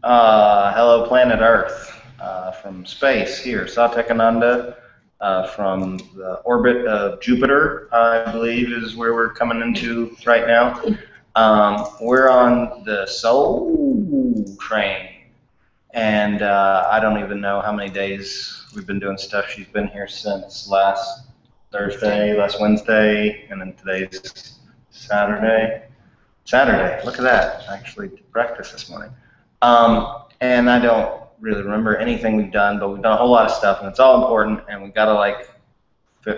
Hello, planet Earth, from space here, Satekananda, from the orbit of Jupiter, I believe is where we're coming into right now. We're on the Soul Train, and I don't even know how many days we've been doing stuff. She's been here since last Thursday, last Wednesday, and then today's Saturday. Look at that. I actually did breakfast this morning. And I don't really remember anything we've done, but we've done a whole lot of stuff, and it's all important, and we've got to like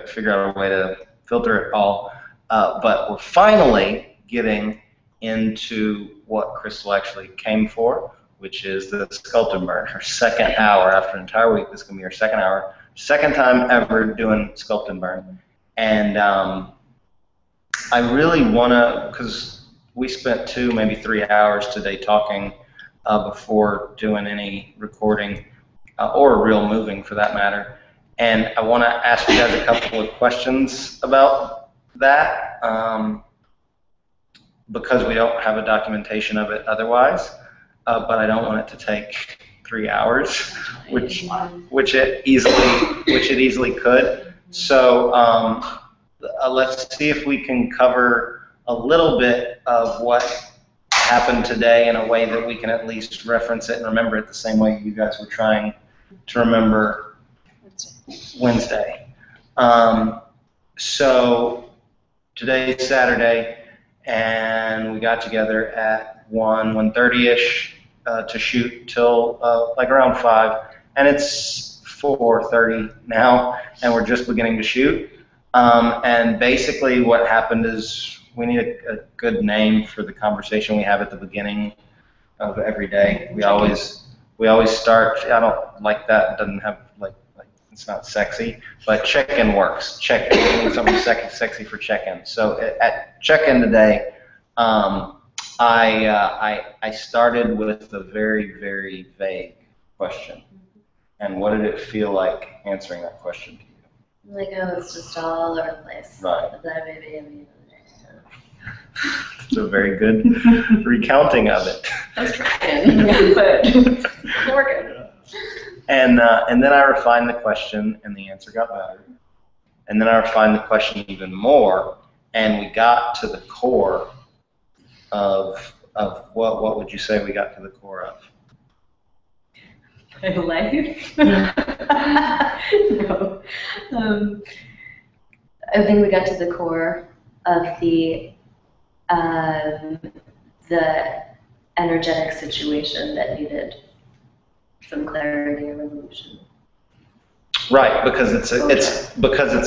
figure out a way to filter it all. But we're finally getting into what Crystal actually came for, which is the Sculpt Burn. Her second hour after an entire week. This is going to be her second hour, second time ever doing Sculpt Burn. And I really want to, because we spent 2, maybe 3 hours today talking before doing any recording or real moving for that matter. And I want to ask you guys a couple of questions about that because we don't have a documentation of it otherwise, but I don't want it to take 3 hours, which it easily could. So let's see if we can cover a little bit of what happened today in a way that we can at least reference it and remember it the same way you guys were trying to remember Wednesday. So today's Saturday, and we got together at 1:30ish to shoot till like around 5, and it's 4:30 now, and we're just beginning to shoot. And basically what happened is we need a good name for the conversation we have at the beginning of every day. We always start. I don't like that. It doesn't have like it's not sexy, but check-in works. Check-in. We need something sexy for check-in. So at check-in today, I started with a very, very vague question. And what did it feel like answering that question to you? Like I was just all over the place. Right. It's a very good recounting of it. I was trying, but it's working. And then I refined the question, and the answer got better. And then I refined the question even more, and we got to the core of what would you say we got to the core of? My life? No. I think we got to the core of the energetic situation that needed some clarity or resolution. Right, because it's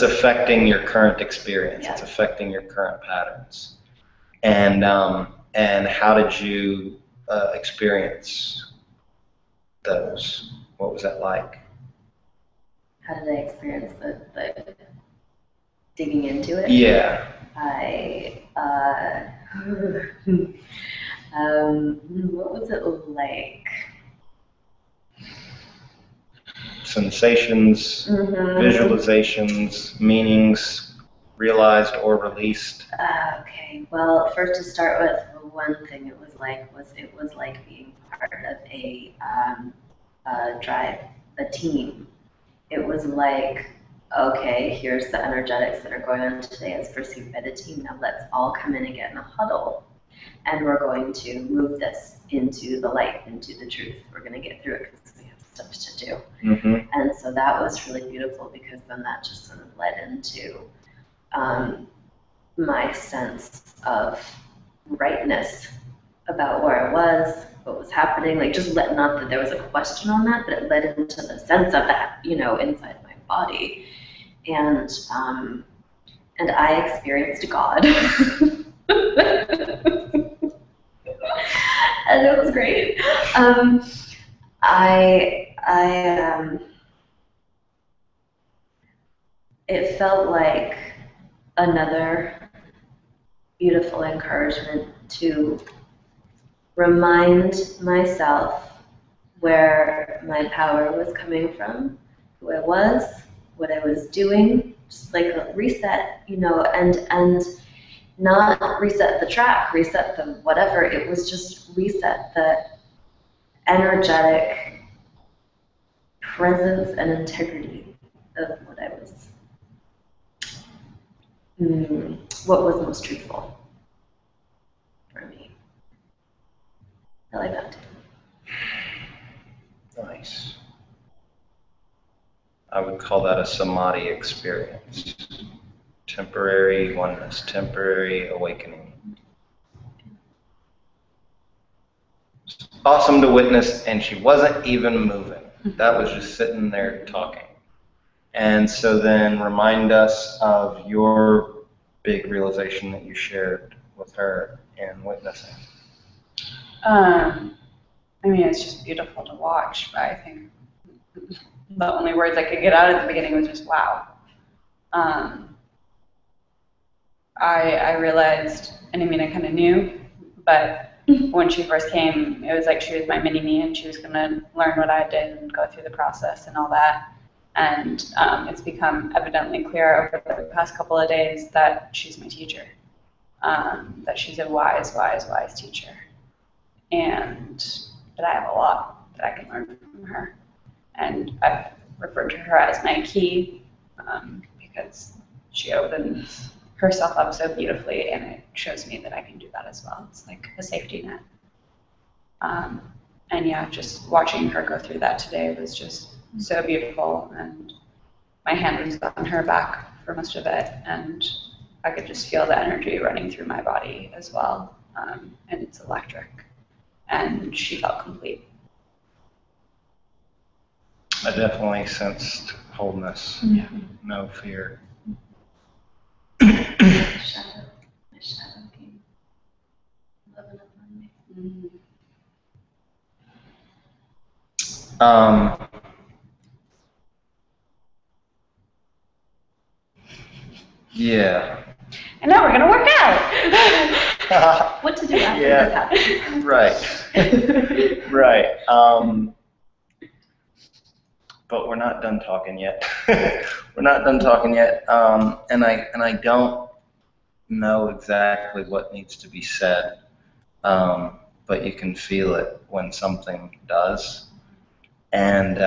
affecting your current experience. Yeah. It's affecting your current patterns. And how did you experience those? What was that like? How did I experience the digging into it? Yeah. What was it like? Sensations, visualizations, meanings, realized or released. Okay. Well, first to start with, one thing it was like being part of a team. It was like, okay, here's the energetics that are going on today as perceived by the team. Now let's all come in and get in a huddle, and we're going to move this into the light, into the truth. We're going to get through it because we have stuff to do. And so that was really beautiful, because then that just sort of led into my sense of rightness about where I was, what was happening, like just not that there was a question on that, but it led into the sense of that, inside my body. And I experienced God. And it was great. It felt like another beautiful encouragement to remind myself where my power was coming from, who I was, what I was doing, just like a reset, and not reset the track, reset the whatever. It was just reset the energetic presence and integrity of what I was, what was most truthful for me. I like that too. Nice. I would call that a samadhi experience. Temporary oneness, temporary awakening. It's awesome to witness, and she wasn't even moving. That was just sitting there talking. And so then remind us of your big realization that you shared with her in witnessing. I mean, it's just beautiful to watch, but I think the only words I could get out at the beginning was just wow. I realized, and I mean, I kind of knew, but when she first came, it was like she was my mini-me, and she was going to learn what I did and go through the process and all that. And it's become evidently clear over the past couple of days that she's my teacher, that she's a wise, wise, wise teacher, and that I have a lot that I can learn from her. And I've referred to her as my key because she opens herself up so beautifully, and it shows me that I can do that as well. It's like a safety net. And yeah, just watching her go through that today was just so beautiful, and my hand was on her back for most of it, and I could just feel the energy running through my body as well, and it's electric, and she felt complete. I definitely sensed wholeness, Yeah. no fear. My shadow came loving upon me. Yeah. And now we're going to work out. What to do after this happens. Right. Right. But we're not done talking yet. We're not done talking yet. And I don't know exactly what needs to be said. But you can feel it when something does. And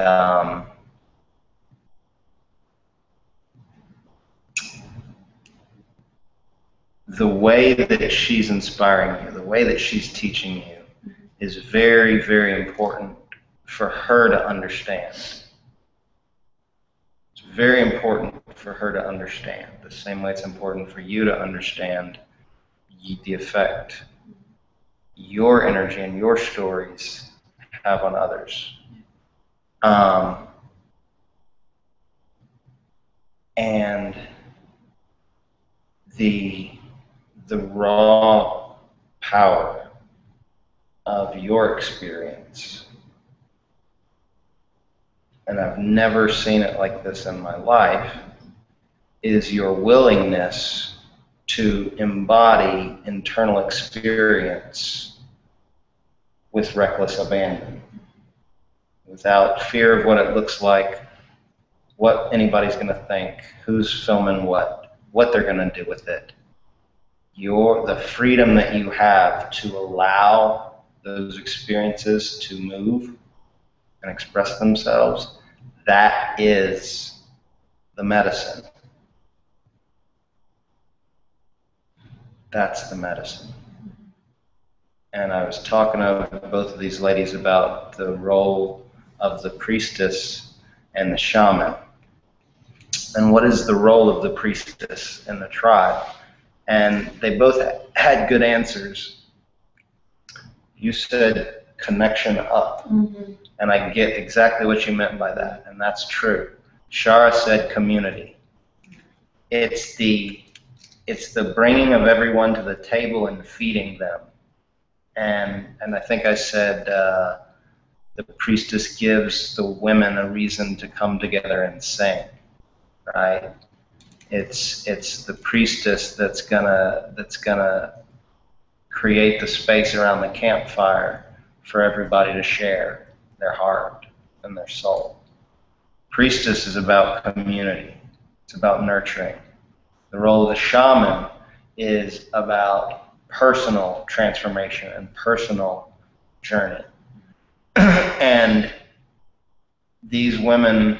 the way that she's inspiring you, the way that she's teaching you is very, very important for her to understand. It's very important for her to understand, the same way it's important for you to understand the effect your energy and your stories have on others. And the raw power of your experience, and I've never seen it like this in my life, is your willingness to embody internal experience with reckless abandon, without fear of what it looks like, what anybody's going to think, who's filming what they're going to do with it. The freedom that you have to allow those experiences to move and express themselves, that is the medicine. That's the medicine. And I was talking to both of these ladies about the role of the priestess and the shaman. And what is the role of the priestess in the tribe? And they both had good answers. You said connection up. Mm-hmm. And I get exactly what you meant by that, and that's true. Shara said community. It's the bringing of everyone to the table and feeding them. And I think I said the priestess gives the women a reason to come together and sing, right? It's the priestess that's gonna create the space around the campfire for everybody to share their heart and their soul. Priestess is about community. It's about nurturing. The role of the shaman is about personal transformation and personal journey. And these women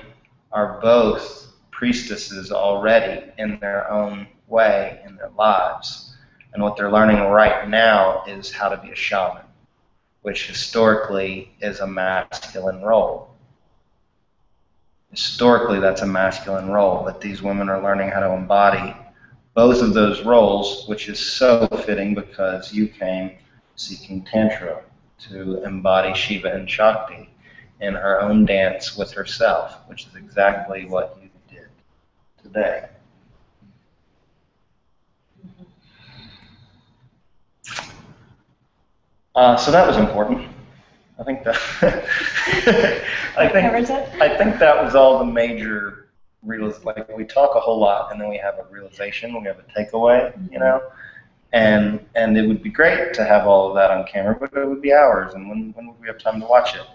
are both priestesses already in their own way in their lives. And what they're learning right now is how to be a shaman, which historically is a masculine role. Historically, that's a masculine role, but these women are learning how to embody both of those roles, which is so fitting because you came seeking Tantra to embody Shiva and Shakti in her own dance with herself, which is exactly what you did today. So that was important. I think that I think that was all the major like we talk a whole lot and then we have a realization, we have a takeaway, you know, and it would be great to have all of that on camera, but it would be hours, and when would we have time to watch it?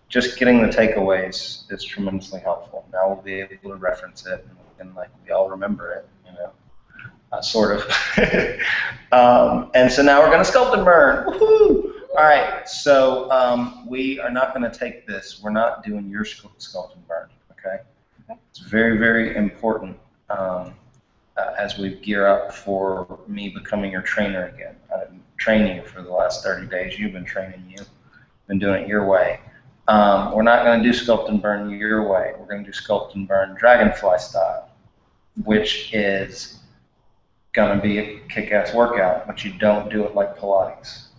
Just getting the takeaways is tremendously helpful. Now we'll be able to reference it and like we all remember it, you know. Sort of. And so now we're going to sculpt and burn. Woohoo! All right, so we are not going to take this. We're not doing your sculpt and burn, okay? It's very, very important as we gear up for me becoming your trainer again. I've been training you for the last 30 days. You've been training you. Been doing it your way. We're not going to do sculpt and burn your way. We're going to do sculpt and burn dragonfly style, which is going to be a kick-ass workout, but you don't do it like Pilates.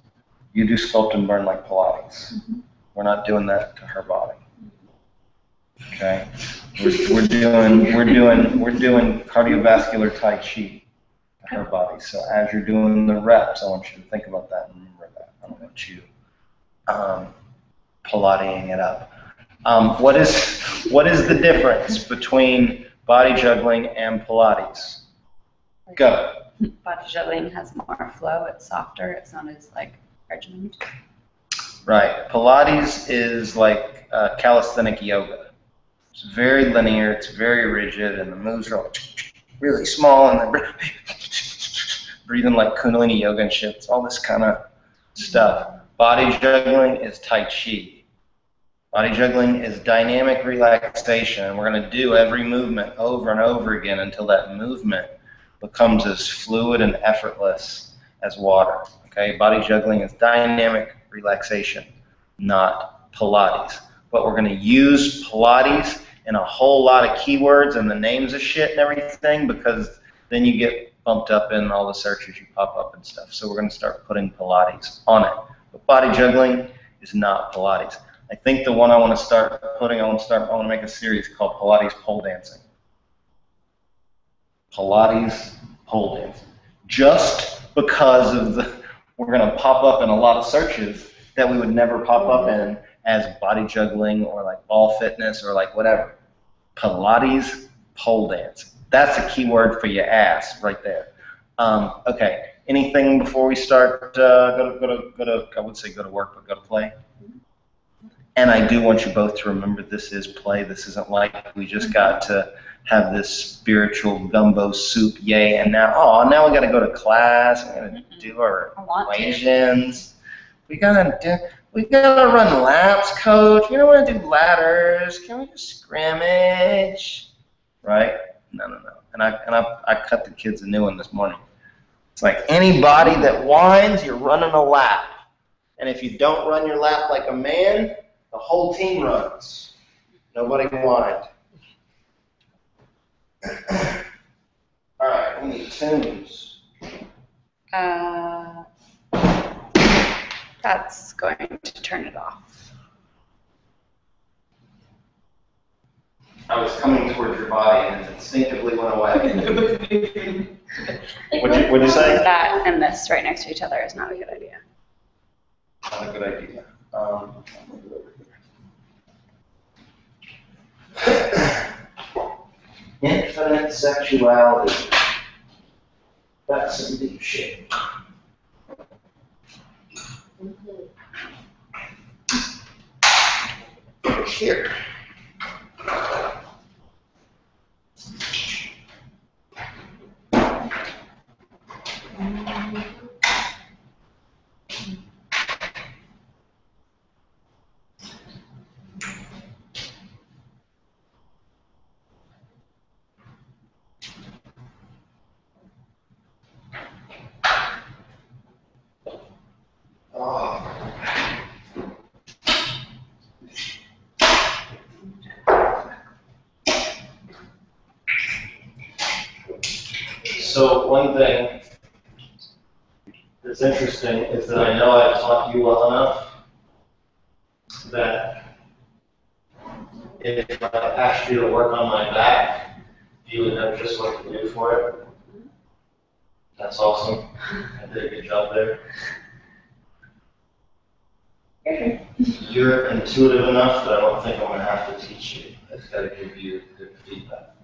You do sculpt and burn like Pilates. We're not doing that to her body. Okay? We're doing cardiovascular Tai Chi to her body. So as you're doing the reps, I want you to think about that and remember that. I don't want you Pilating it up. What is the difference between body juggling and Pilates? Go. Body juggling has more flow. It's softer. It's not as like regimented. Right. Pilates is like calisthenic yoga. It's very linear. It's very rigid, and the moves are really small, and then breathing like Kundalini yoga and shit. It's all this kind of stuff. Body juggling is Tai Chi. Body juggling is dynamic relaxation, and we're going to do every movement over and over again until that movement becomes as fluid and effortless as water. Okay, body juggling is dynamic relaxation, not Pilates. But we're going to use Pilates in a whole lot of keywords and the names of shit and everything, because then you get bumped up in all the searches, you pop up and stuff. So we're going to start putting Pilates on it. But body juggling is not Pilates. I think the one I want to start putting, I want to make a series called Pilates pole dancing. Pilates pole dancing. Just because of we're going to pop up in a lot of searches that we would never pop up in as body juggling or like ball fitness or like whatever. Pilates pole dancing. That's a keyword for your ass right there. Okay. Anything before we start? I would say go to work, but go to play. And I do want you both to remember this is play. This isn't like we just got to have this spiritual gumbo soup, yay, and now we got to go to class. We got to do our equations. We gotta run laps, coach. We don't want to do ladders. Can we just scrimmage? Right? No. And I cut the kids a new one this morning. It's like anybody that whines, you're running a lap. And if you don't run your lap like a man, the whole team runs. Nobody whined. All right, we need tunes. That's going to turn it off. I was coming towards your body and it instinctively went away. What'd you say? That and this right next to each other is not a good idea. Not a good idea. Infinite sexuality. That's some deep shit. Here. So one thing that's interesting is that I know I've taught you well enough that if I asked you to work on my back, you would know just what to do for it. That's awesome. I did a good job there. You're intuitive enough that I don't think I'm going to have to teach you. I just got to give you good feedback.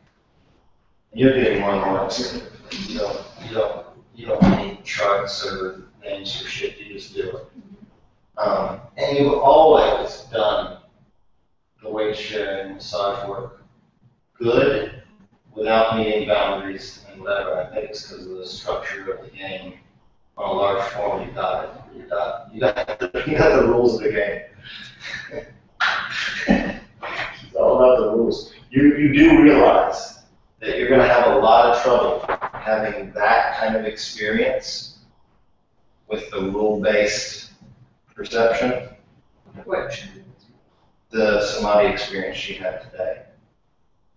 You're getting more and more intuitive. You don't need charts or names for shit. You just do it. And you've always done the weight sharing massage work good without needing boundaries and whatever. I think it's because of the structure of the game. On a large form, you got it. You got the rules of the game. It's all about the rules. You do realize that you're going to have a lot of trouble having that kind of experience with the rule-based perception. Which? The samadhi experience she had today.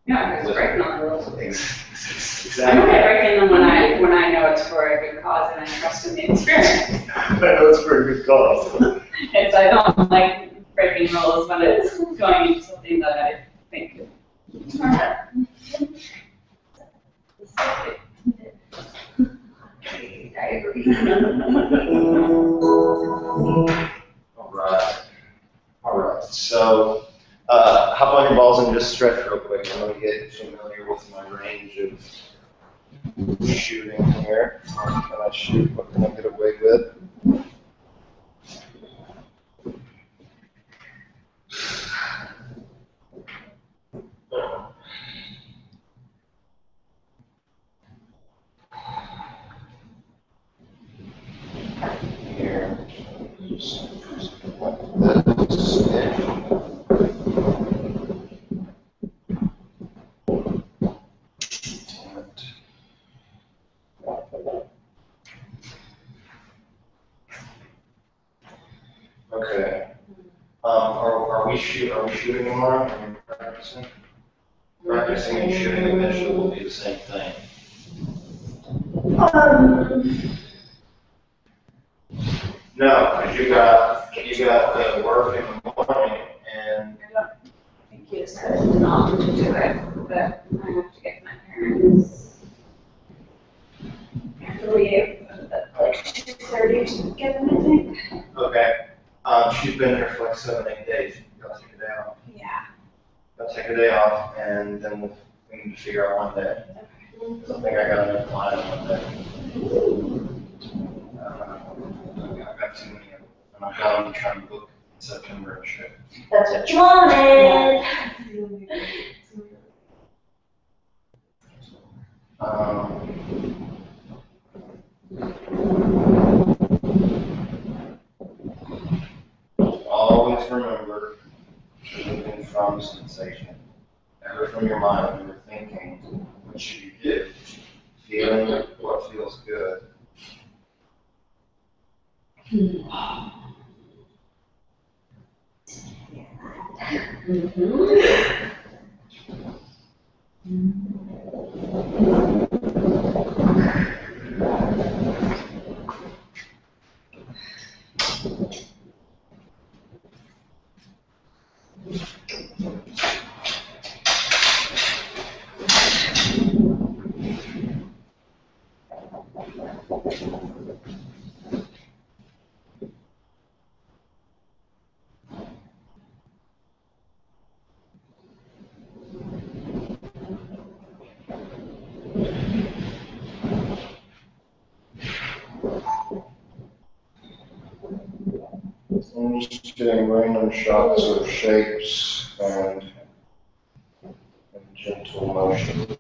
Yeah, it's breaking all the rules. Exactly. I'm okay breaking them when I know it's for a good cause and I trust in the experience. I know it's for a good cause. It's I don't like breaking rules when it's going into something that I think is smart. I agree. All right. So, hop on your balls and just stretch real quick. I'm going to get familiar with my range of shooting here. What can I shoot? What can I get away with? Here. Just like this. Okay. Are we shooting tomorrow? Are we practicing? Practicing and shooting eventually will be the same thing. No, because you got the work in the morning and. I don't think you decided not to do it, but I have to get my parents. I have to leave at like 2:30 to get them, I think. Okay. She's been here for like 7-8 days. Gotta take a day off. Yeah. Gotta take a day off, and then we need to figure out one day. So I think I got enough time one day. I've got too many of them, and I've got them trying to book in September and shit. That's what you wanted. Always remember to move from sensation, never from your mind, never thinking. What should you do? Feeling what feels good. I'm just getting random shots of shapes and gentle motions.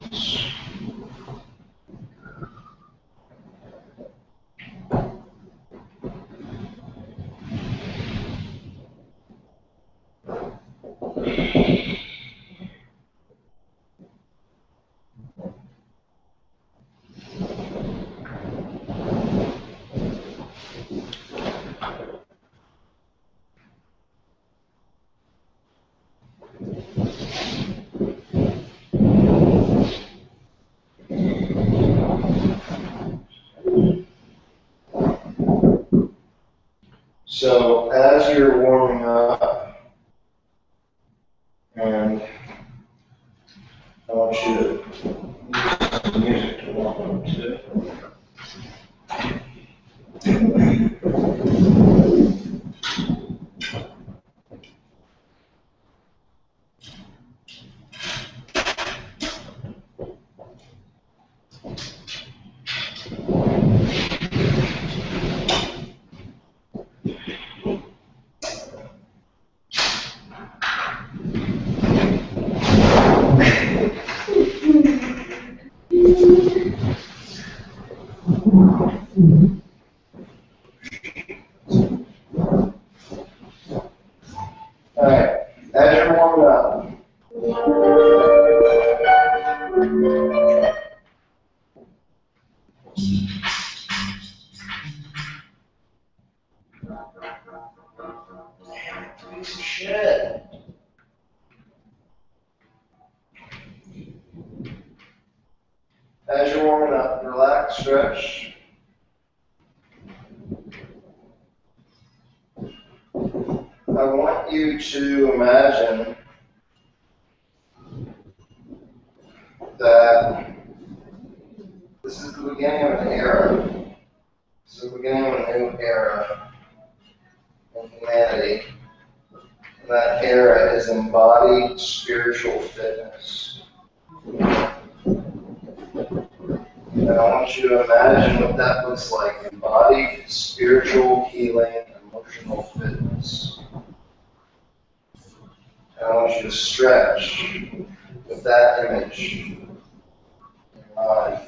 So as you're warming up, and I want you to use some music to warm up to. All right, as you're warming up, damn, piece of shit. As you're warming up, relax, stretch. I want you to imagine that this is the beginning of an era. This is the beginning of a new era in humanity. And that era is embodied spiritual fitness. And I want you to imagine what that looks like. Embodied spiritual healing, emotional fitness. And I want you to stretch with that image in your mind.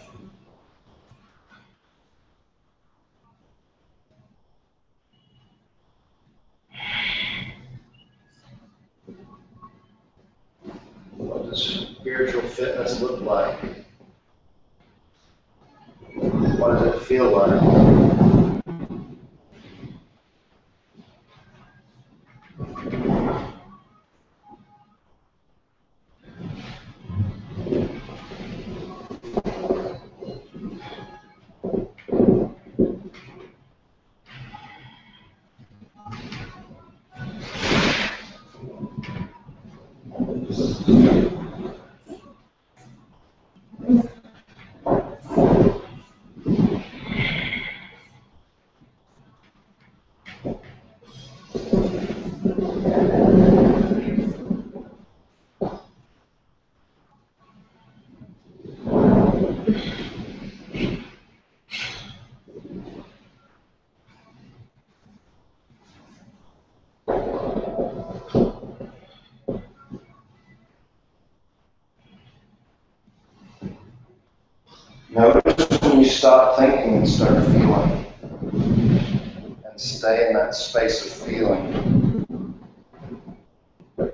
What does spiritual fitness look like? What does it feel like? Notice when you stop thinking and start feeling, and stay in that space of feeling. And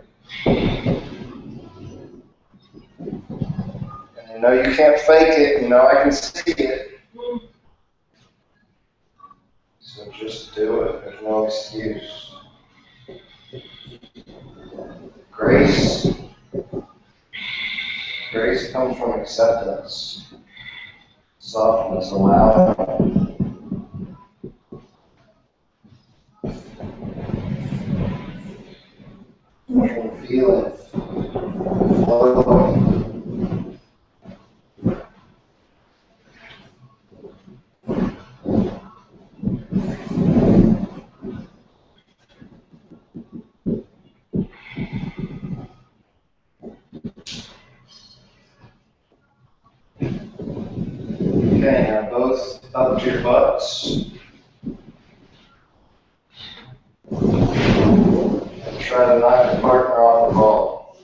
you know you can't fake it, you know I can see it. So just do it, there's no excuse. Grace comes from acceptance. Softness, allowing. From feeling, flowing. Okay, now both up to your butts. And try to knock your partner off the ball.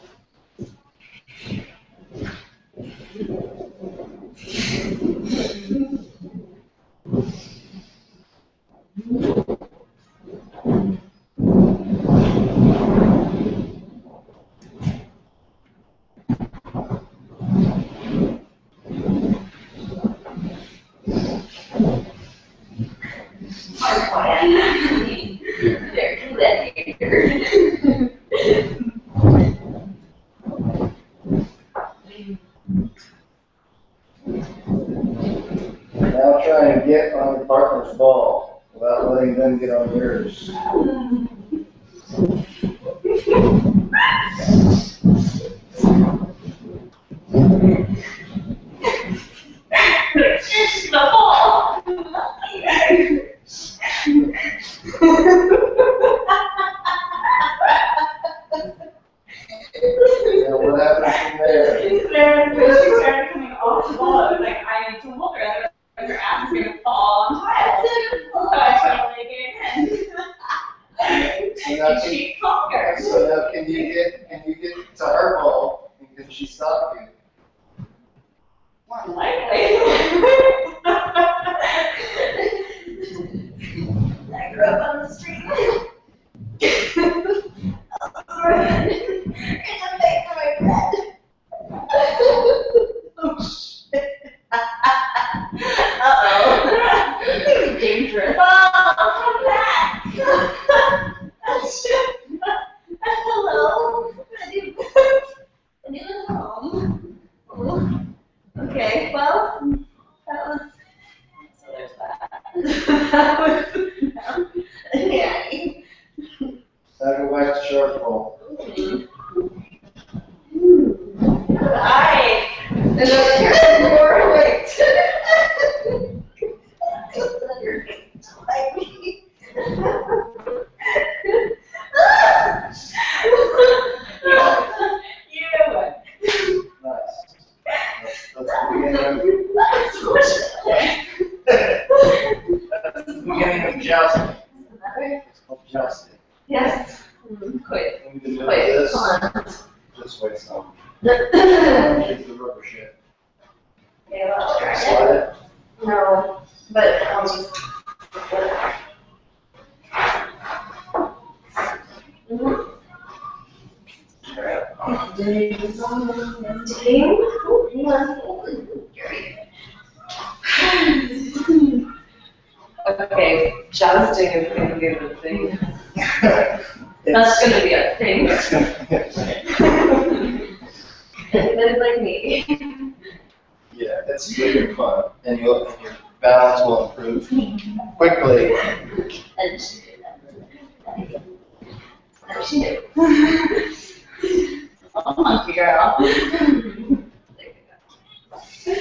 shoulders. She's gonna fall. Now what happens from there? She started coming off the wall. I was like, I need to hold her, otherwise her ass is gonna fall on tile. So I totally gave in. So now She conquered. So now can you get to her ball? And can she stop you? More than likely. I grew up on the street. It's a big for my bread. Oh shit. Uh-oh. This is dangerous. Oh, come back. Hello. I need a home. Oh. Okay, well, that was, so there's that. That was, yeah. Now go back to shark ball. Hi. And then here's more weight. That's the beginning of jousting. It's called jousting. Yes. Quit. And we can do Wait, this. hold on. This way, so. Yeah, Keep the rubber shit. well, I'll try Slide it. it. No, but I'll just. Okay, jousting is going to be the thing. That's going to be a thing. It's gonna be a thing. That's like me. Yeah, it's really fun, and your balance will improve quickly. And she did that. And she knew. Oh, monkey girl. There we go.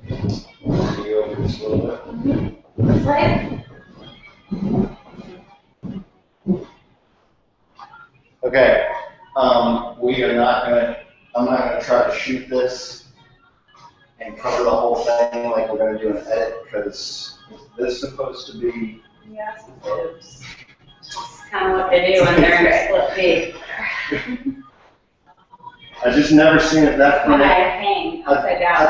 You over this a little bit. This way? Okay, we are not gonna, I'm not gonna try to shoot this and cover the whole thing like we're gonna do an edit, because this is supposed to be, Yes, it's kind of what they do when they're in split feet. I just never seen it that When I pronounced. hang upside down.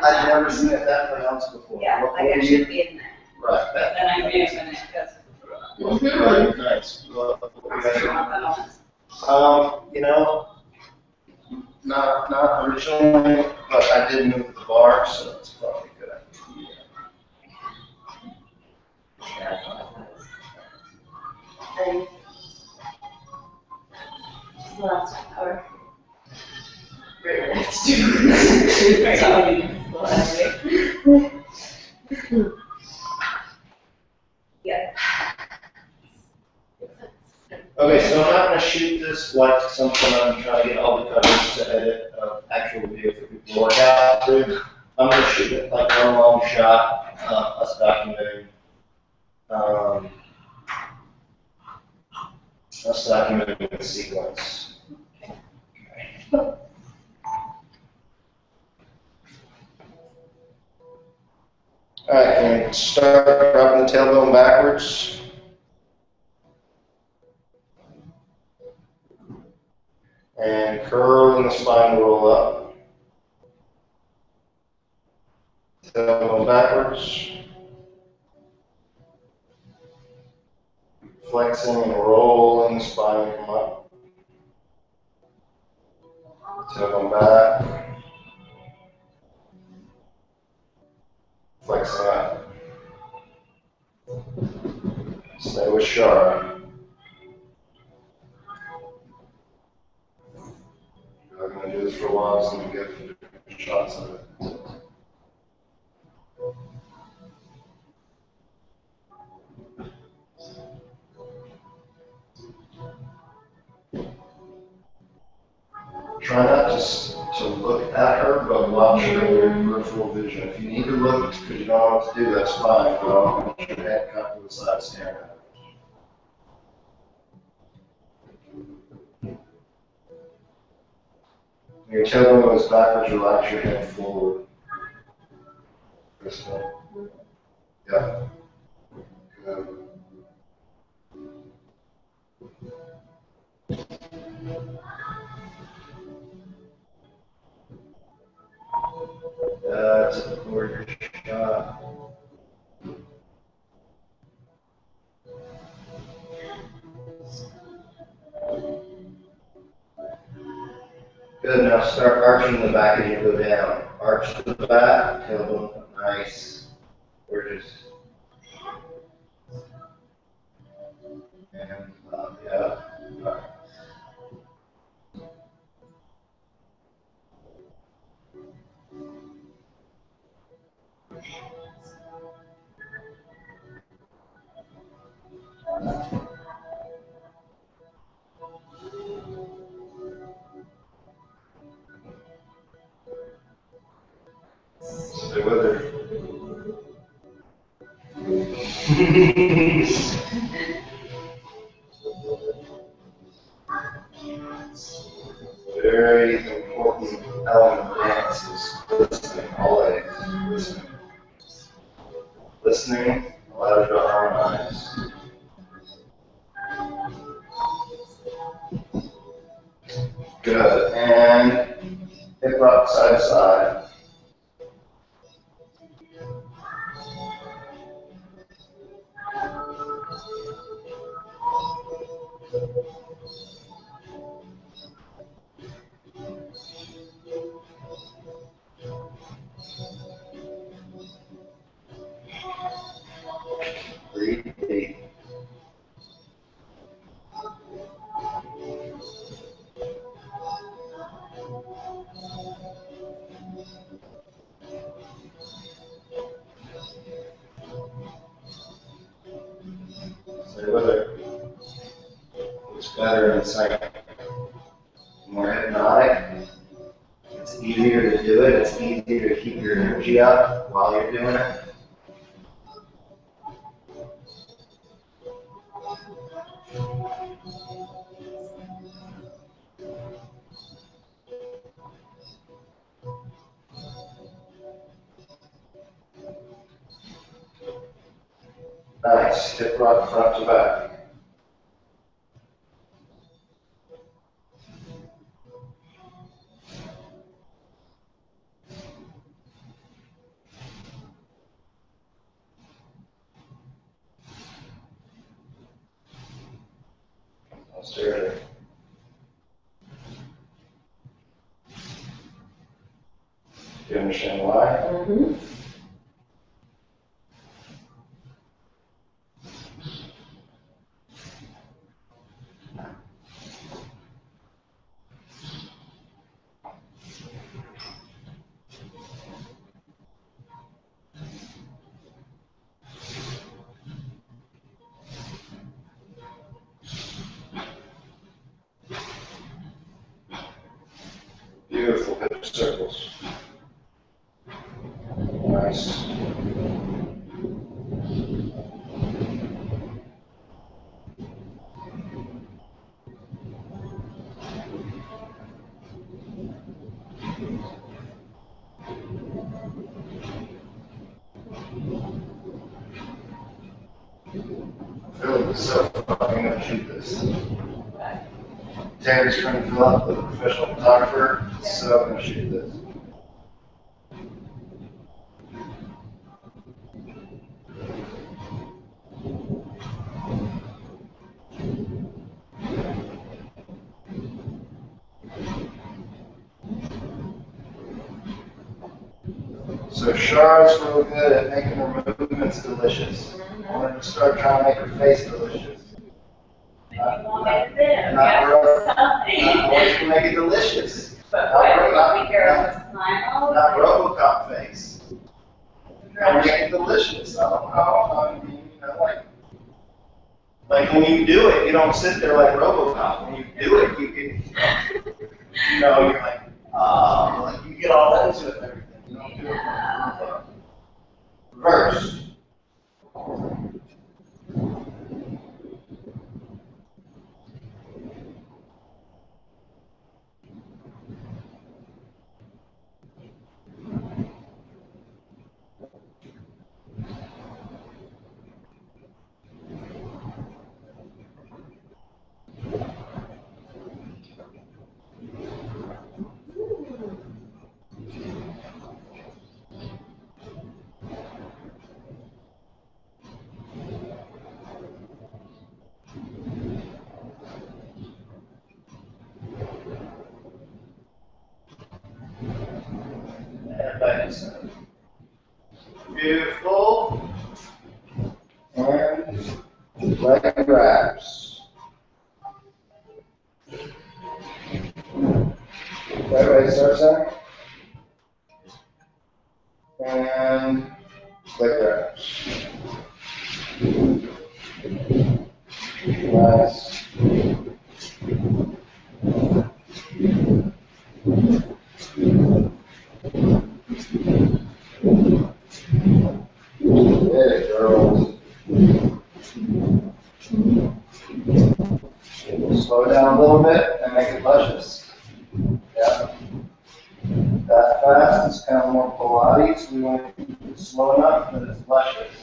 I've never seen it that pronounced before. Yeah, What- like what it were should you- be in there. Right, But then I move and it goes. Right, nice. Well, you know, not originally, but I did move the bar, so it's probably a good idea. Last hour. Really next to Yeah. Okay, so I'm not gonna shoot this like something I'm trying to get all the coverage to edit actual video for people to work out through. I'm gonna shoot it like one long shot, us documenting, the sequence. All right, can we start dropping the tailbone backwards? And curling the spine, roll up. Tailbone backwards. Flexing and rolling the spine, come up. Tailbone back. Flexing up. Stay with Shara. do this for a while, so I'm gonna get different shots of it. Try not just to look at her, but watch her with your peripheral vision. If you need to look because you don't know what to do, that's fine, but don't want your head cut to the side staring at her. Your tailbone goes backwards, relax your head forward. This way. Yeah. Good. That's a gorgeous shot. Good, now start arching the back as you go down. Arch to the back, tailbone, nice, gorgeous. And, yeah. Stay with her. Very important element of dance is listening, always listening. Listening allows you to harmonize. Good, and hip rock side to side. Breathe deep. Stay with her. It's better in sight. More hypnotic. It's easier to do it. It's easier to keep your energy up while you're doing it. Nice. Hip rock front to back. I'll stare at her. Do you understand why? Mm-hmm. Beautiful hip circles. Nice. Feeling so I'm gonna shoot this. Terry's trying to fill up with a professional photographer, so I'm gonna shoot this. So Char's real good at making her movements delicious. I want her to start trying to make her face delicious. Not rough. I want you to make it delicious. But boy, let me hear it was mine. Oh, Not Robocop face. I'm getting delicious. I don't know. I mean, you know, like when you do it, you don't sit there like Robocop. When you do it, you get, you know, you're like, like you get all into it and everything. You don't do it. Reverse. And back to center. Beautiful. And leg wraps. Right, start center. And leg wraps. Nice. Good girls. Slow down a little bit and make it luscious. Yeah. That fast is kind of more Pilates. We want to keep it slow enough that it's luscious.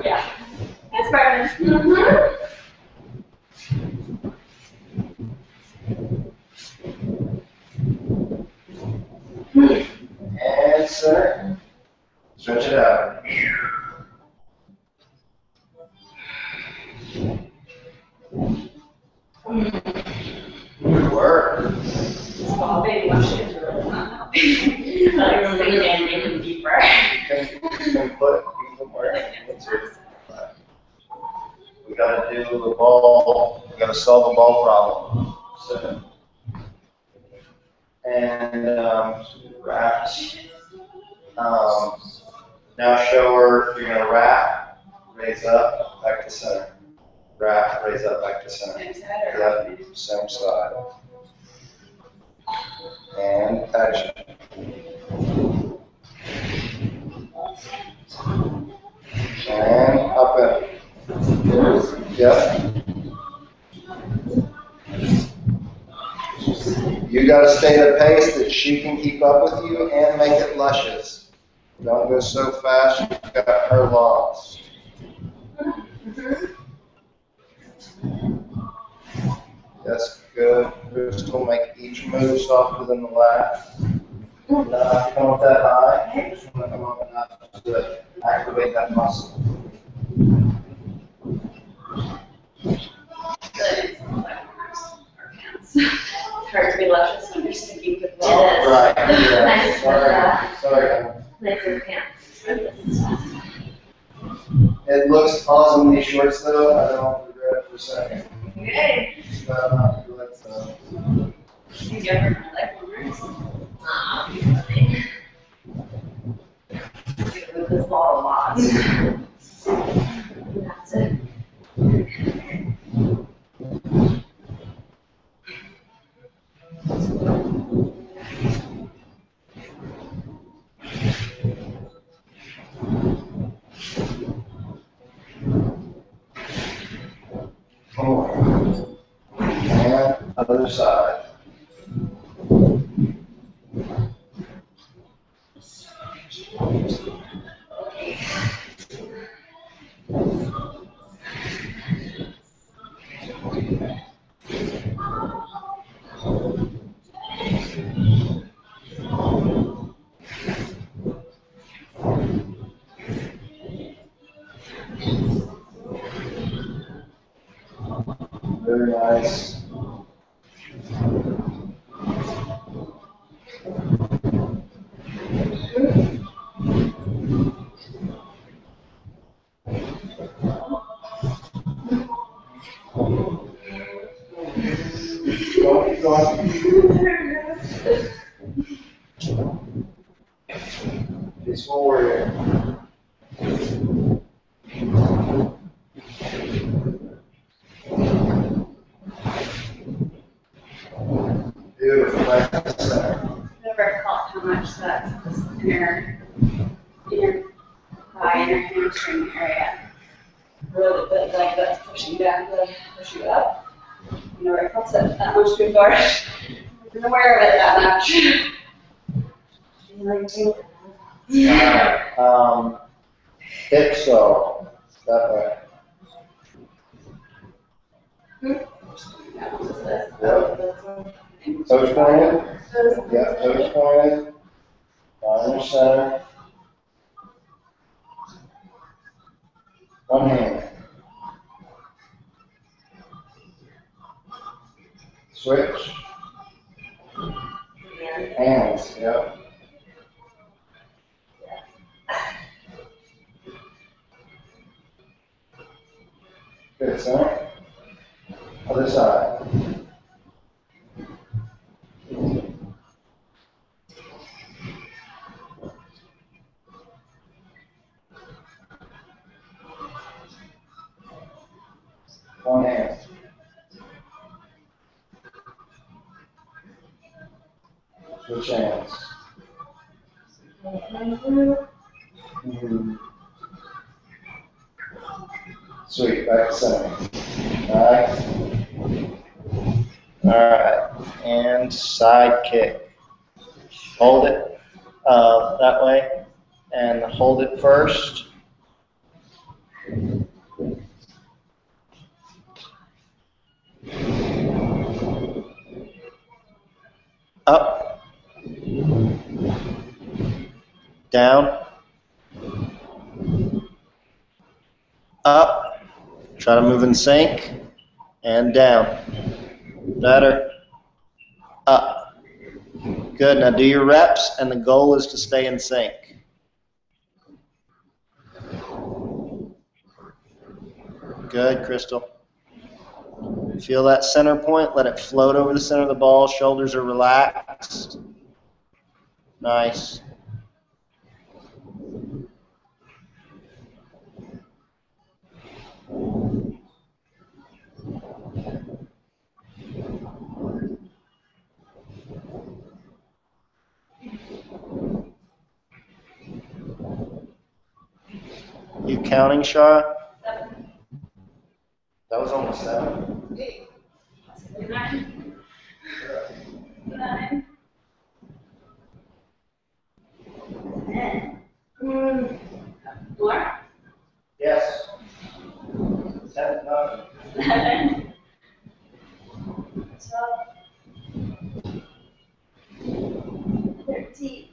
Yeah. That's perfect. And center. Stretch it out. Good work. Small baby mushrooms are really not helping. Like sinking even deeper. You can put more into it. We gotta do the ball, we gotta solve a ball problem. So, and wraps. Now show her, you're gonna wrap, raise up, back to center. Wrap, raise up, back to center. Yep, same side. And action. And up and. Yep. You gotta stay at a pace that she can keep up with you and make it luscious. Don't go so fast, you've got her lost. That's good. Just will make each move softer than the last. Not have to come up that high, just want to come up enough to activate that muscle. It's hard to be luscious when you're sticking with It is. Right, yeah. Nice Sorry. Nicer pants. It looks awesomely short though, I don't regret it for a second. Okay. But not feel like so. You get her leg warmers. Move this ball a lot. That's it. And other side. nice. Keep going. Peaceful warrior. Beautiful. Back to the center. Never felt how much that's this inner thigh, inner hamstring area. Really feels like that's pushing down, pushing up. I never felt it that much before. I wasn't aware of it that much. Hips go that way. Yep. Toes pointed. Yep, toes pointed. Down in the center. One hand. Switch. Hands, yep. Good, center. Other side. One hand. Switch hands. Sweet, back to center. Alright, and side kick. Hold it that way, and hold it first. Up. Down. Up. Try to move in sync. And down. Better. Up. Good. Now do your reps, and the goal is to stay in sync. Good, Crystal. Feel that center point. Let it float over the center of the ball. Shoulders are relaxed. Nice. You counting, Shara? 7. That was almost 7. 8. 9. 9. 10. More? Yes. 10, nothing. 11. 12. 13.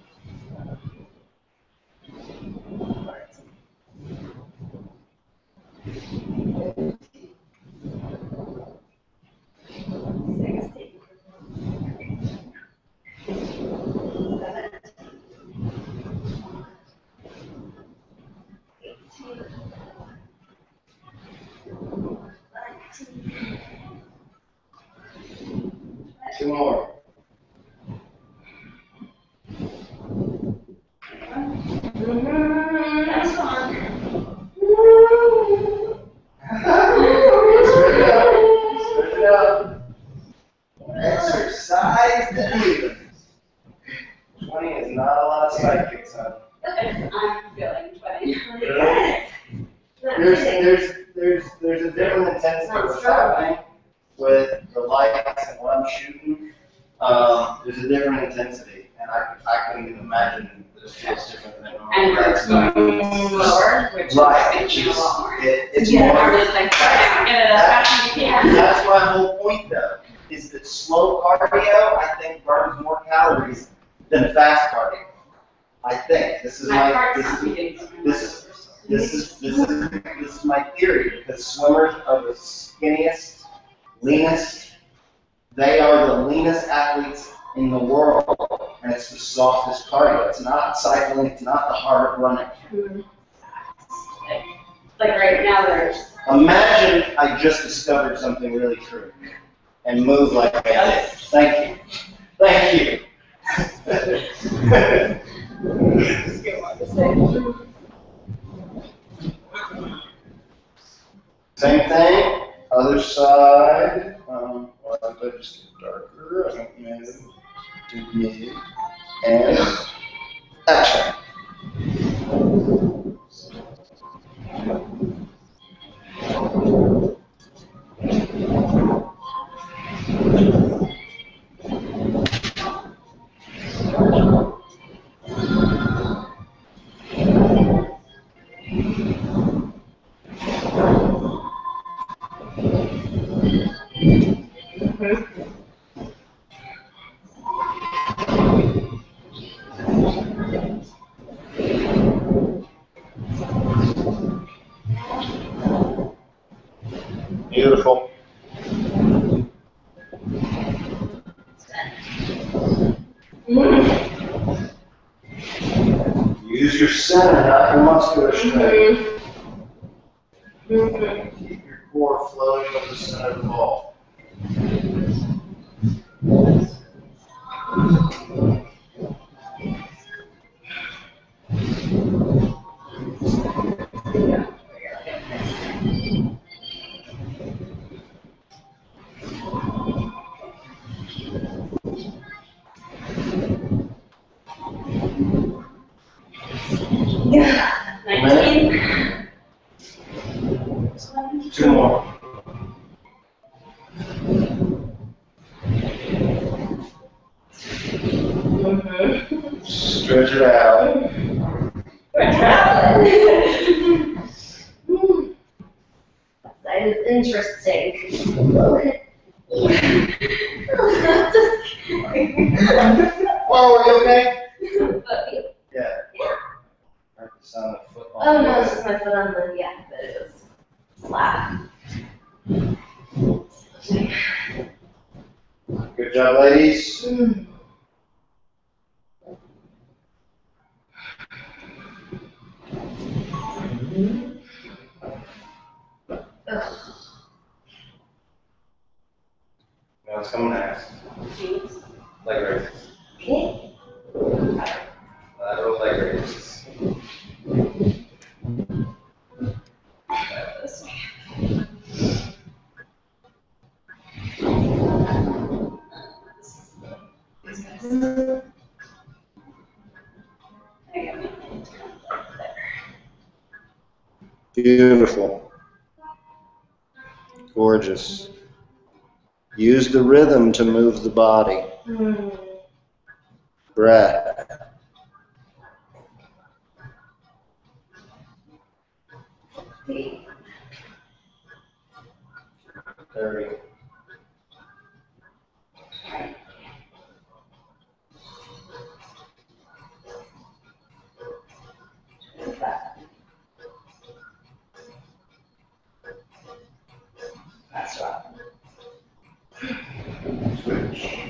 2 more. That's fun. Stretch it out. Stretch it out. Exercise the demons. 20 is not a lot of side kicks on. I'm feeling 20. There's a different intensity what's happening with the lights and what I'm shooting. There's a different intensity, and I couldn't even imagine that it feels different than normal. And That's lower, which right. makes you a lot more. It's Yeah, more. or just like, get it as fast as you can. That's my whole point, though, is that slow cardio, I think, burns more calories than fast cardio. I think this is My my heart's this not is beating so much. this is my theory, because swimmers are the skinniest, leanest, they are the leanest athletes in the world, and it's the softest cardio. It's not cycling, it's not the hard running. Like right now there's. Imagine I just discovered something really true and move like that. Thank you. Thank you. Same thing, other side. Why did I just get darker? I don't know. Do me. And action. Beautiful. Use your center, not your muscular strength. Keep your core floating with the center of the ball. Yeah. 19. 2 more. Stretch it out. We're traveling. That is interesting. Oh, are you okay? But, Yeah. yeah. I heard the sound of foot Oh no, it's just my foot on the, yeah, but it was flat. Good job, ladies. Now what's coming next? Leg raises. Okay. Lateral leg raises. Beautiful. Gorgeous. Use the rhythm to move the body. Breath. 30. That's right. Switch.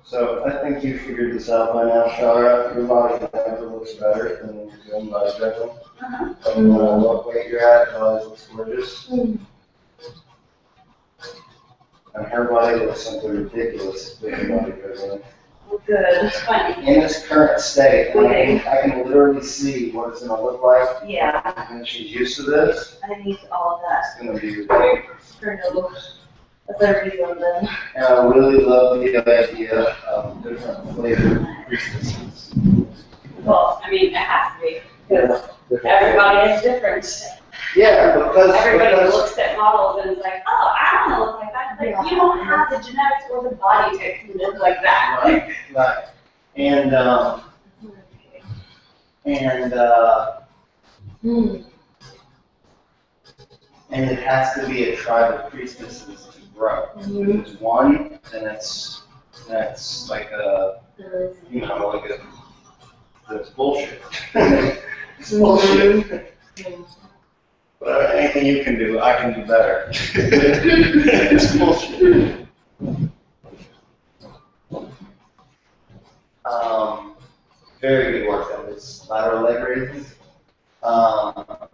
So I think you figured this out by now, Shara. Your body never looks better than when you're doing BodyJuggling. No matter what weight you're at, it always looks gorgeous. And her body looks simply ridiculous doing BodyJuggling. Good. In its current state, I can literally see what it's going to look like. Yeah, And she's used to this. I need all of that It's going to be ridiculous. for no other reason than. And I really love the idea of different flavored creases. Well, I mean, it has to be, because everybody is different. Yeah, because Everybody looks at models and is like, oh, I want to look like that. Like, you don't have the genetics or the body type to look like that. Right. And it has to be a tribe of priestesses to grow. If it's one, then that's like a, you know, like a, that's bullshit. It's bullshit. But anything you can do, I can do better. It's bullshit. Very good workout. It's lateral leg raises. Up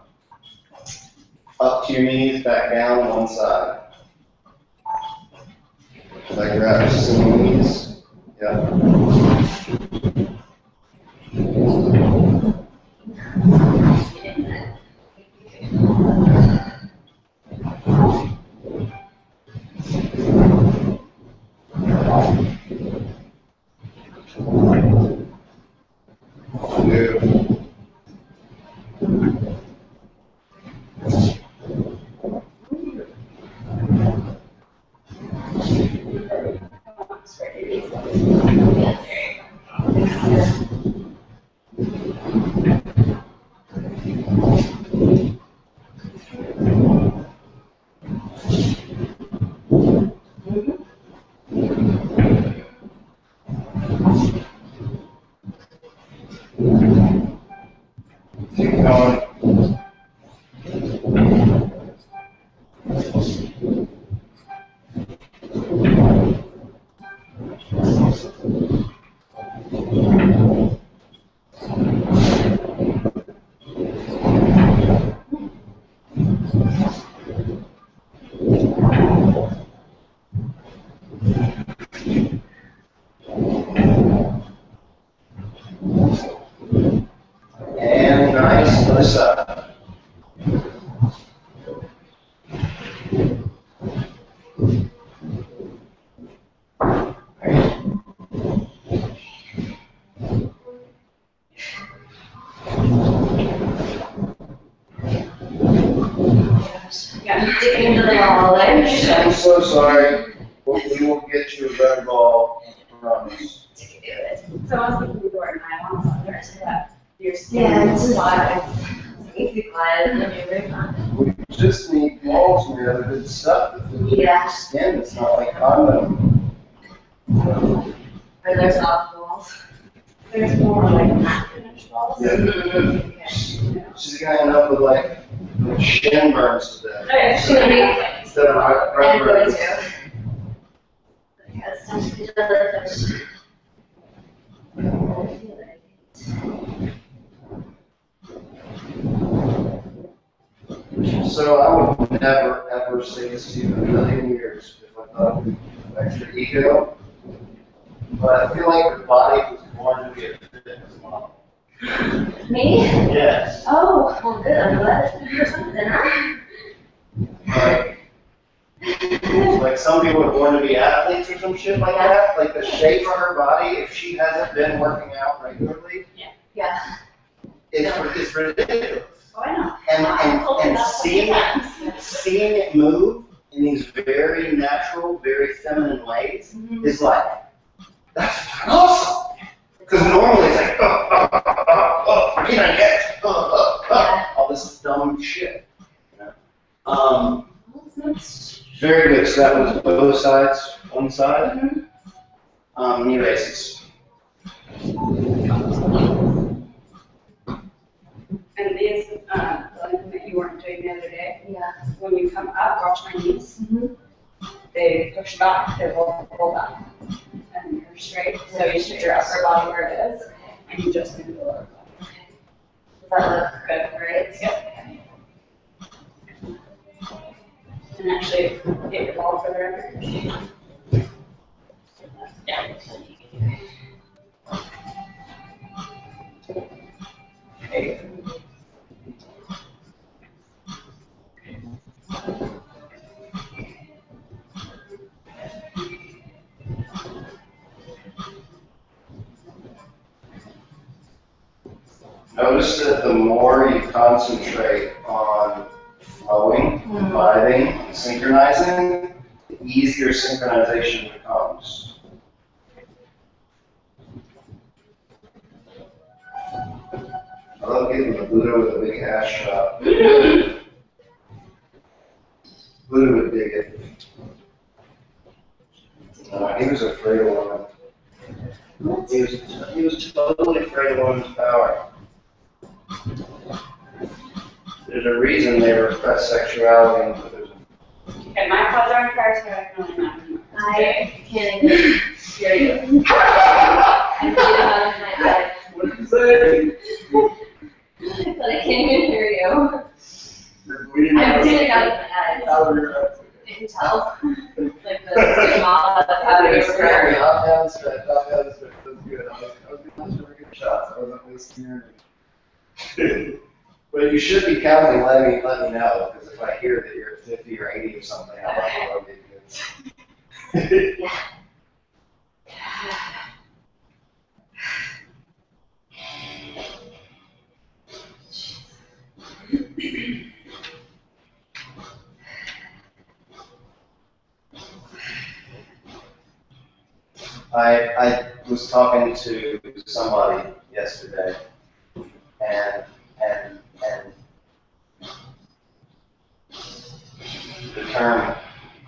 to your knees, back down one side. Like reps, knees. Yeah. Keep going. And nice, other side. Yeah, digging into the wall there. I'm so sorry. We will get you a red ball, I promise. So I was thinking you were nylon on there so that your skin Yeah, is it's quiet. easy quiet and you're very fun. We just need balls and the other good stuff. Yeah. Skin, it's not like condom. Are there soft walls? There's more like matte finish balls. Yeah. Okay. She's gonna end up with like shin burns to death. Okay, Should we? Instead of I'm red going burns. to. Okay, it's time to do the other fish. So I would never ever say this to you in a million years if I thought it was extra ego. But I feel like your body was born to be a fitness model. Me? Yes. Oh, well, good. I'm glad for something, huh? Like some people are born to be athletes or some shit like that. Like the shape of her body, if she hasn't been working out regularly, Yeah. it's ridiculous. Oh, I know. And seeing it move in these very natural, very feminine ways is like, that's fucking awesome. Because normally it's like, you know, yes, all this dumb shit. You know? Very good. So that was both sides, one side. Knee raises. And these, the one that you weren't doing the other day, Yeah. when you come up, watch my knees. They push back, they roll back. And you're straight, so you should your upper body where it is, and you just move the lower body. Does that look good, right? Yep. And actually, get your ball further under. Yeah. There you go. Notice that the more you concentrate on flowing, vibing, and synchronizing, the easier synchronization becomes. I love getting the Buddha with a big ass shot. He was totally afraid of women's power. There's a reason they repress sexuality in Buddhism. Okay, my clothes are in fire, so I can only imagine. I can't even hear you. I'm getting out of my eyes. What did you say? But I can't even hear you. I'm I'm getting out of my eyes. You can tell. Like the small out of your prayer. Up, down, stretch. That was good. I was getting some good shots. I wasn't wasting energy. But you should be counting and let me know, because if I hear that you're at 50 or 80 or something, I'm like, oh, okay, good. Yeah. I was talking to somebody yesterday, and the term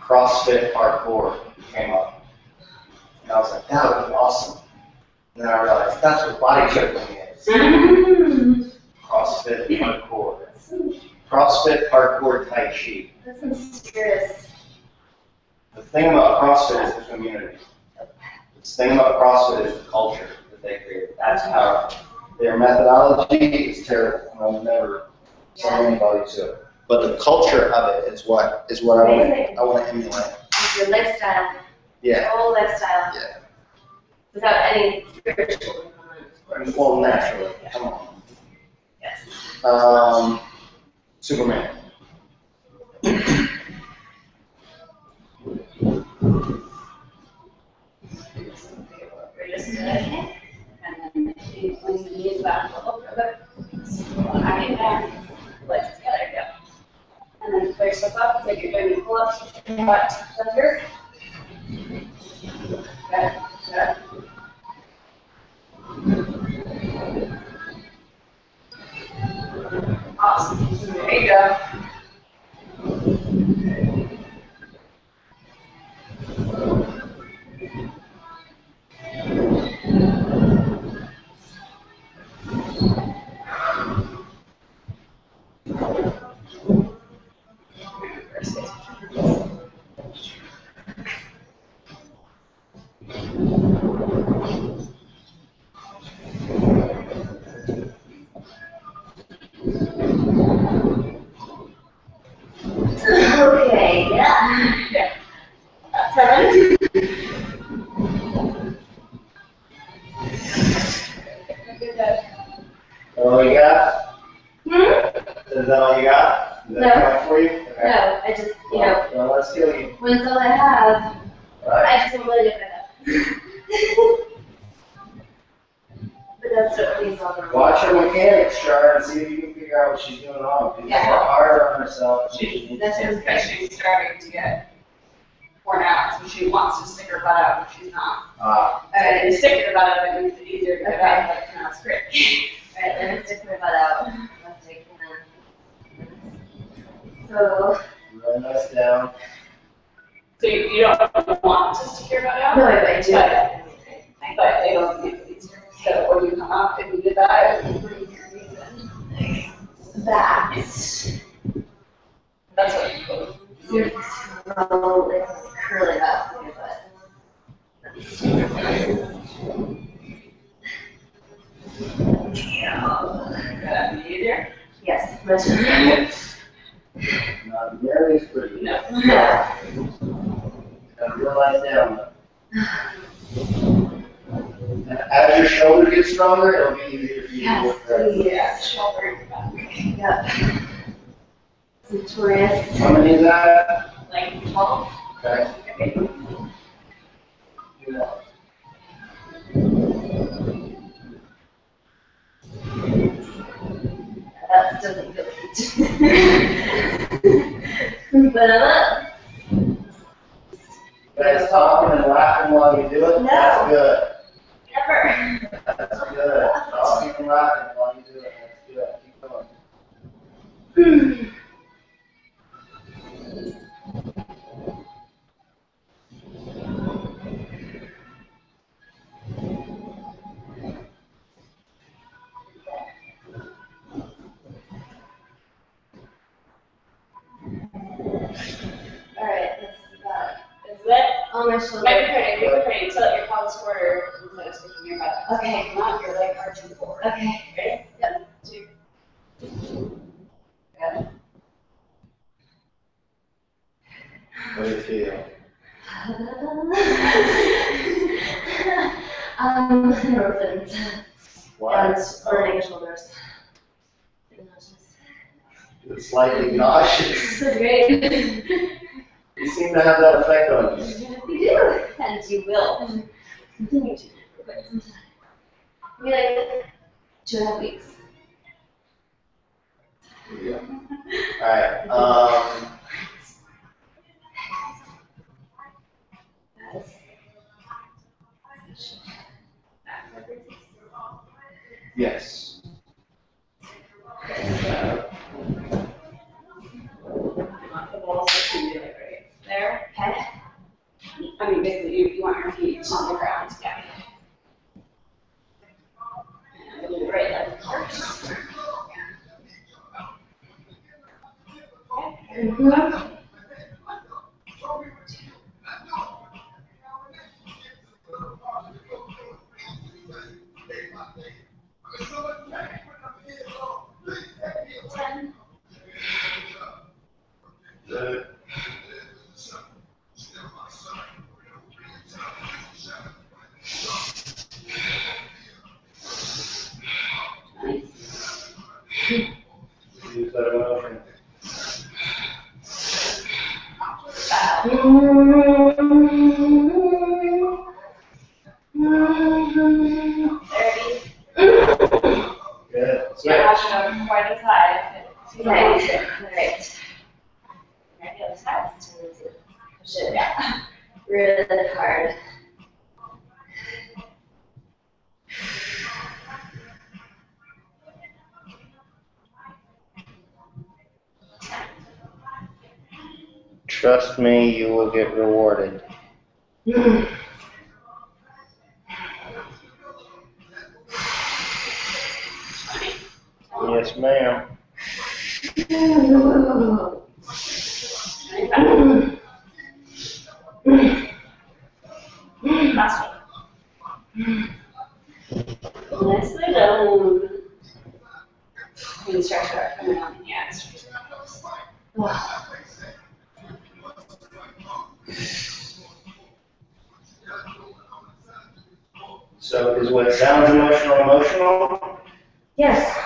CrossFit parkour came up. And I was like, that would be awesome. And then I realized that's what bodyjuggling is. CrossFit parkour. CrossFit parkour Tai Chi. That sounds serious. The thing about CrossFit is the community. The thing about CrossFit is the culture that they create. That's powerful. Their methodology is terrible, and I would never sell anybody to it. But the culture of it is what I want to emulate. Your lifestyle. Yeah. Your whole lifestyle. Yeah. Without any spiritual component, of course. Well, naturally. Come on. Yes. Superman. We're just gonna, and then you lean the knees back a little bit. I get down, legs together, go. And then pull yourself up, like you're doing a pull-up, butt under. Good, good. Awesome, there you go. Okay, yeah. Yeah. 7. Good job. All you got? Hmm? Is that all you got? Is that No. enough for you? Okay. No, I just, Well, let's kill you. when it's all I have, All right. I just am really good at it. But that's what he's all about. Watch her mechanics, Char, and see if you can figure out what she's doing wrong. She's Yeah. harder on herself. This is because she's starting to get worn out, so she wants to stick her butt out, but she's not. And you stick your butt out, it makes it easier to get out, but now it's great. Alright, let me stick my butt out. Let's take So, Really nice down. So you don't want to stick your butt out? no, I do. But it'll make it easier. So when you come up, if you did that, it would be pretty easy. That. That's what you do. You're slowly curling up with your butt. That'd be easier? Yes, much better. Not nearly as pretty. No. Yeah. Got real nice down. And as your shoulder gets stronger, it'll be easier for you to work that. Yeah, shoulder and back. Yep. Victorious. How many is that? Like 12. Okay. Okay. Do that. That doesn't feel good. But I'm up. You guys talking and laughing while you do it? No. That's good. Never. That's good. Talking and laughing while you do it. That's good. Keep going. shoulder. Maybe pretty, so that your pelvis quarter instead of sticking your butt. Okay. Come on, your leg arching forward. Okay. Ready? Yep. 2. Good. What do you feel? Endorphins. Why? And burning shoulders. It's slightly nauseous. So great. You seem to have that effect on you. You do, and you will continue to for quite some time. Maybe like 2.5 weeks. Yeah. Alright, yes. The balls can be like right there. Okay. I mean, basically, you want your feet on the ground. Yeah. And do the right leg first. Mm-hmm. Good. Use that emotion. Good. So you're not showing quite as high. Okay. Alright. Right, the other side. Push it really hard. Trust me, you will get rewarded. Yes, ma'am. Last one. Nicely done. You can stretch it out. Come on. Yeah, stretch it out. So is what sounds emotional? Yes.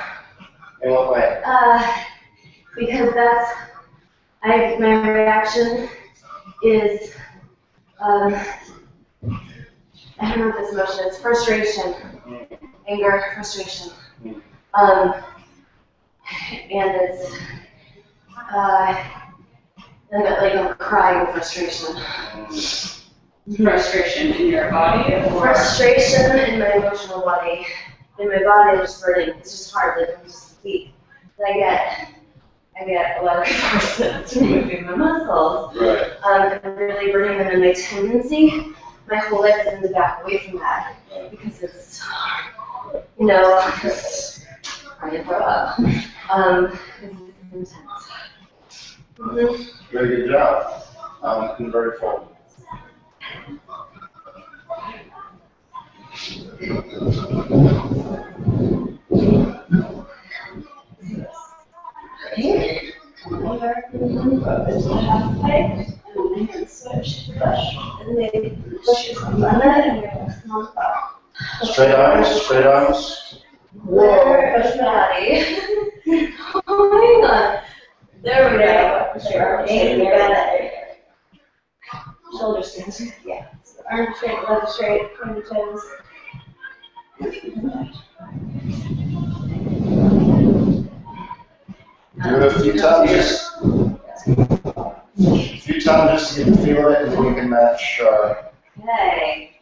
In what way? Because my reaction is, I don't know what this emotion is, frustration, anger, frustration. And it's, like I'm crying frustration. Frustration in your body or? Frustration in my emotional body. In my body, I'm just burning. It's just hard, like I'm just weak. But I get a lot of reinforcement to moving my muscles. Right. I'm really burning them, and my tendency, my whole life is to back away from that because it's hard. You know, just trying to throw up. It's intense. Mm-hmm. Very good job. Convert forward. Okay. Half pipe, and then switch, brush, and then push it on that, and you're on the bar. Straight arms. Where is my body? Oh my god. There we go. Okay, you got it. Shoulder stands. Yeah. So arm straight, leg straight, point the toes. Do it a few times, just to get the feel of it, and then you can match, Okay.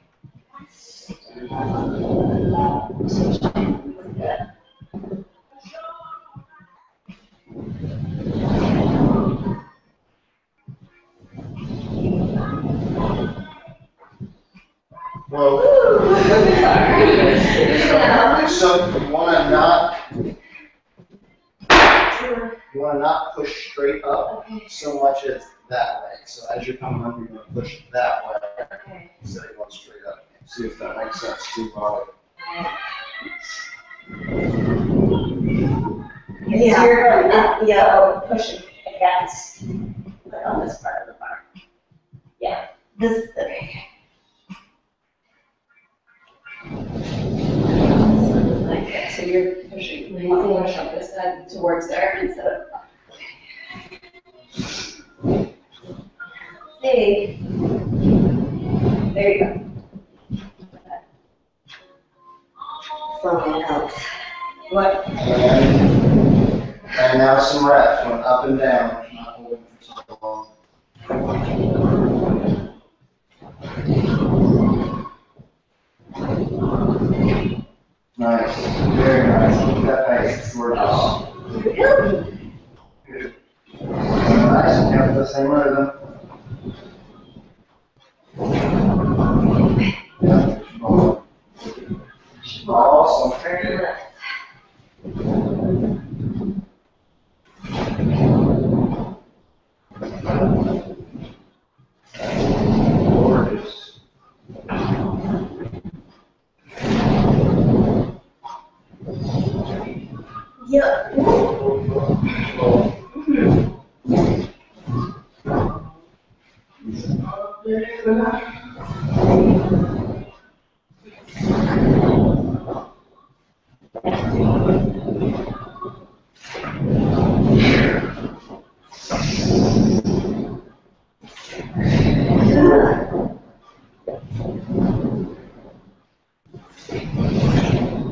well, so you wanna not push straight up so much as that way. So as you're coming up, you're going to push it that way Okay. instead of going straight up. See if that makes sense to you, Molly. Yeah. So you're going up, yeah, pushing against, like on this part of the bar. Yeah, this, okay. Okay, so you're pushing, you want to push on this side towards there instead of. Hey. There you go. Something else. What? And now some reps, going up and down, not holding for so long. Nice, very nice. Keep that pace, it's gorgeous. Really? Good. Nice, and have the same rhythm. Awesome. Very lift. Gorgeous. Yeah.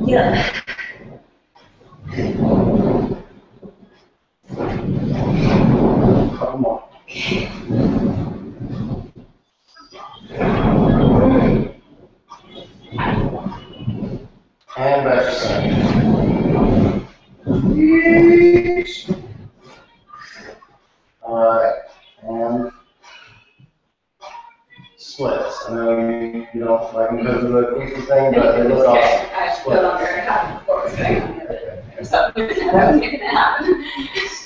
Yeah. Couple more. And back to center. Yeesh. All right, and splits. I know you don't like them because of the queasy thing, but they look awesome. I feel under half what was going on the other day, so that was going to happen.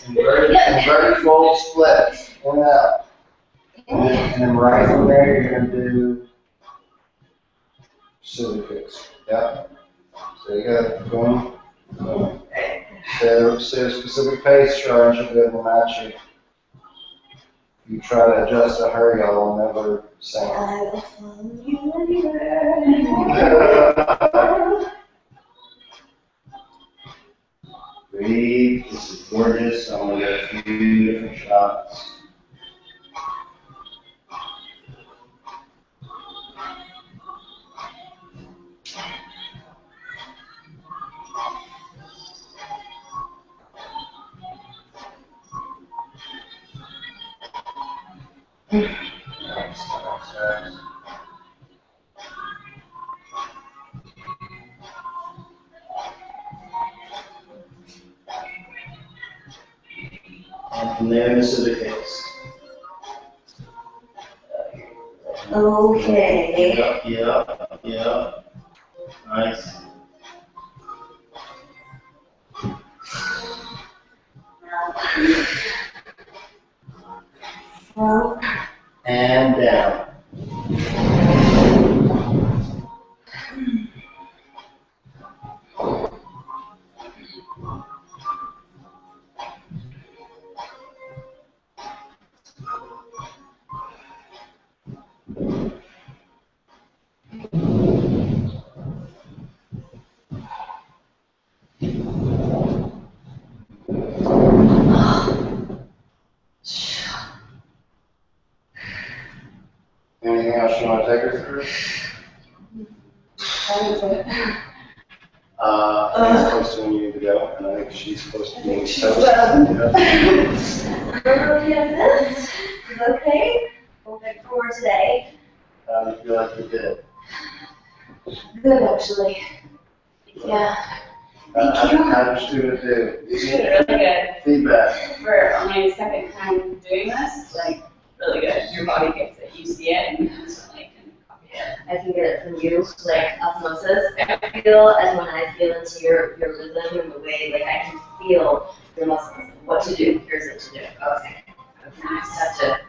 Inverted fold splits, in and out. And then right from there, you're gonna do scissor kicks. Yep. So you got going. So a specific pace, Sharon should be able to match you. If you try to adjust to her, y'all will never sing. I will follow you anywhere. Breathe. This is gorgeous. I'm gonna get a few different shots. Nice, nice. And from there, this is the case. Okay. Yep. Nice. Well, And down. Anything else you want to take her through? That was it. He's close to when you need to go, and I think she's close to being She's toast. done. this is okay. We'll pick 4 today. How do you feel like you did? Good, actually. Yeah. Thank you. How did your student do? You did really good. Feedback. For only second time doing this, like, really good. Your body gets it, you see it, and you instantly can copy it. I can get it from you, like osmosis. I feel, and when I feel into your rhythm and the way, like I can feel your muscles, what to do, here's what to do. Okay. Nice. Gotcha.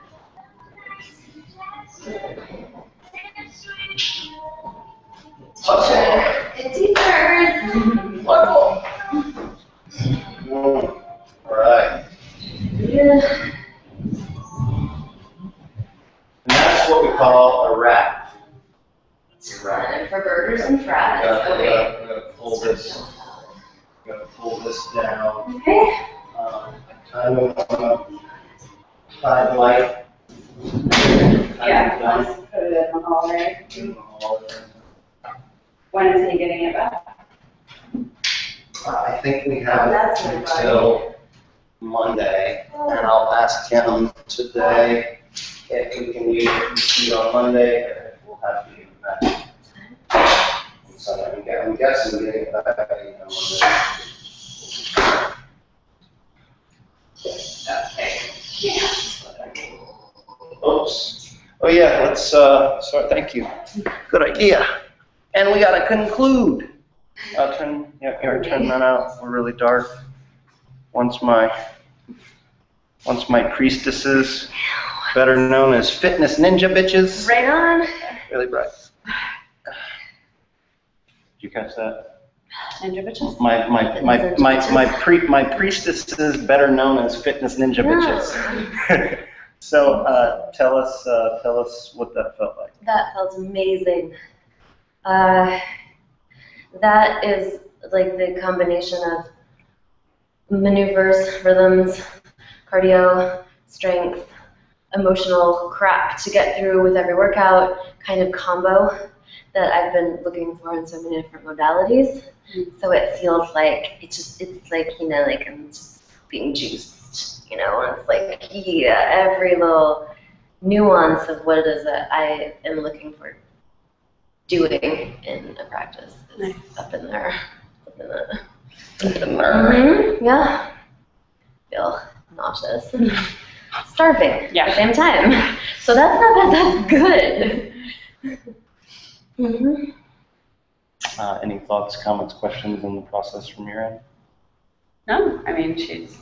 It's teachers. All right. Yeah. And that's what we call a wrap. It's a wrap. And for burgers and fries. I'm Okay. gonna pull this. I'm gonna pull this down. Okay. I kind of want to highlight. Yeah, let's put it in the hall, right? When is he getting it back? I think we have That's it my until Monday, and I'll ask him today if we can use it on Monday, or if we'll have to give it back. So I'm guessing getting it back on Monday. Oops. Oh yeah, let's start, thank you. Good idea. And we gotta conclude. I'll turn that out. We're really dark. Once my priestesses, better known as fitness ninja bitches, Right on. really bright. Did you catch that? Ninja bitches? My priestesses, better known as fitness ninja bitches. So tell us what that felt like. That felt amazing. That is like the combination of maneuvers, rhythms, cardio, strength, emotional crap to get through with every workout kind of combo that I've been looking for in so many different modalities. So it feels like it's like, you know, like I'm just being juiced, you know, and it's like, yeah, every little nuance of what it is that I am looking for doing in a practice is up in there. Yeah. Feel nauseous and starving at the same time. So that's not bad, that's good. Any thoughts, comments, questions on the process from your end? No, I mean, she's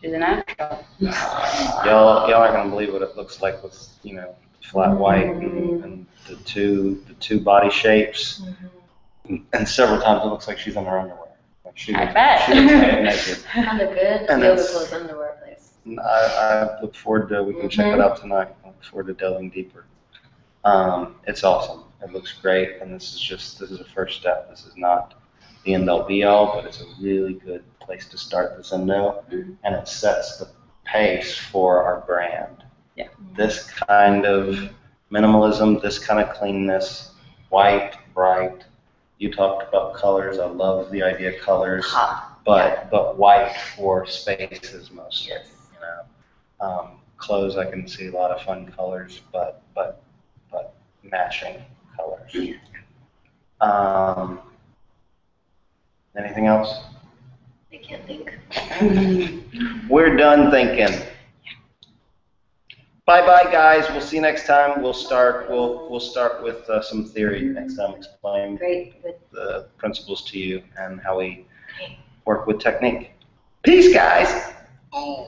a natural. Y'all aren't gonna believe what it looks like with, you know, flat white and the two body shapes. And several times it looks like she's in her underwear. Like I bet. She looks naked. Kind of good And yoga it's- clothes underwear place. I look forward to, we can check it out tonight. I look forward to delving deeper. It's awesome. It looks great, and this is a first step. This is not the end all be all, but it's a really good place to start this endo, and it sets the pace for our brand. Yeah. This kind of minimalism, this kind of cleanness, white, bright. You talked about colors. I love the idea of colors, but white for spaces mostly. Yes. You know, clothes I can see a lot of fun colors, but matching colors. Anything else? I can't think. We're done thinking. Bye guys. We'll see you next time. We'll start with some theory next time. Explain Great, good. the principles to you and how we work with technique. Peace, guys. Ooh.